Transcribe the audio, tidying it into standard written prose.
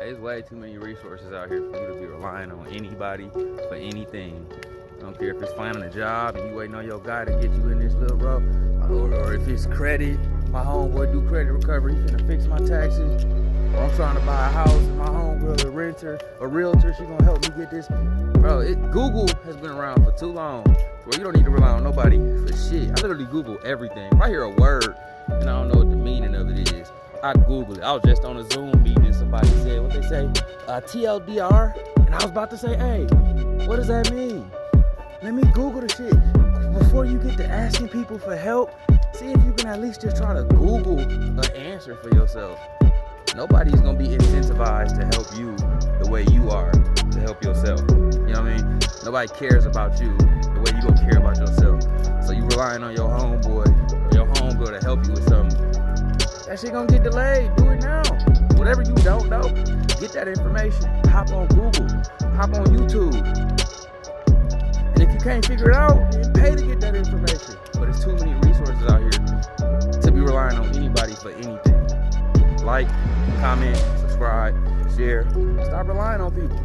There's way too many resources out here for you to be relying on anybody for anything. I don't care if it's finding a job and you waiting on your guy to get you in this little bro, or if it's credit. My homeboy do credit recovery. He finna fix my taxes. Or I'm trying to buy a house and my homegirl a renter, a realtor. She gonna help me get this. Bro, Google has been around for too long, where you don't need to rely on nobody for shit. I literally Google everything. If I hear a word and I don't know what the meaning of it is, I Google it. I was just on a Zoom meeting and somebody said, what they say, TLDR, and I was about to say, hey, what does that mean? Let me Google the shit. Before you get to asking people for help, see if you can at least just try to Google an answer for yourself. Nobody's gonna be incentivized to help you the way you are to help yourself. You know what I mean? Nobody cares about you the way you gonna care about yourself. So you relying on your homeboy or your homegirl to help you with something. That shit gonna get delayed. Do it now. Whatever you don't know, get that information. Hop on Google. Hop on YouTube. And if you can't figure it out, then pay to get that information. But there's too many resources out here to be relying on anybody for anything. Like, comment, subscribe, share. Stop relying on people.